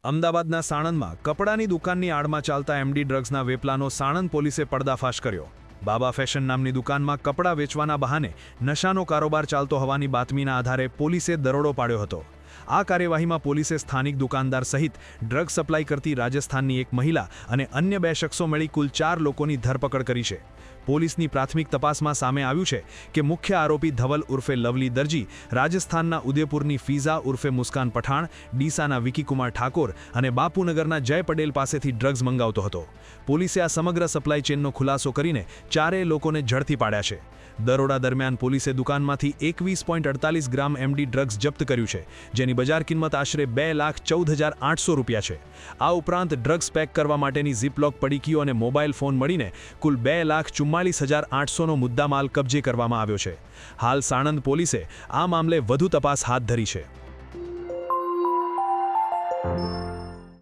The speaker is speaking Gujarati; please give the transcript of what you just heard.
અમદાવાદના સાણંદમાં કપડાની દુકાનની આડમાં ચાલતા એમડી ડ્રગ્સના વેપલાનો સાણંદ પોલીસે પર્દાફાશ કર્યો। બાબા ફેશન નામની દુકાનમાં કપડાં વેચવાના બહાને નશાનો કારોબાર ચાલતો હોવાની બાતમીના આધારે પોલીસે દરોડો પાડ્યો હતો। આ કાર્યવાહીમાં પોલીસે સ્થાનિક દુકાનદાર સહિત ડ્રગ સપ્લાય કરતી રાજસ્થાનની એક મહિલા અને અન્ય 2 શખ્સો મળી કુલ 4 લોકોની ધરપકડ કરી છે। પોલીસની પ્રાથમિક તપાસમાં સામે આવ્યું છે કે મુખ્ય આરોપી ધવલ ઉર્ફે લવલી દરજી રાજસ્થાનના ઉદયપુરની ફીઝા ઉર્ફે મુસ્કાન પઠાણ, ડીસાના વિકીકુમાર ઠાકોર અને બાપુનગરના જય પટેલ પાસેથી ડ્રગ્સ મંગાવતો હતો। પોલીસે આ સમગ્ર સપ્લાય ચેનનો ખુલાસો કરીને 4 લોકોને ઝડપી પાડ્યા છે। દરોડા દરમિયાન પોલીસે દુકાનમાંથી 21.48 ગ્રામ એમડી ડ્રગ્સ જપ્ત કર્યું છે, જેની બજાર કિંમત આશરે 2,14,800 રૂપિયા છે। આ ઉપરાંત ડ્રગ્સ પેક કરવા માટેની ઝીપલોક પડીકીઓ અને મોબાઈલ ફોન મળીને કુલ 2,44,800નો મુદ્દામાલ કબજે કરવામાં આવ્યો છે। હાલ સાણંદ પોલીસે આ મામલે વધુ તપાસ હાથ ધરી છે।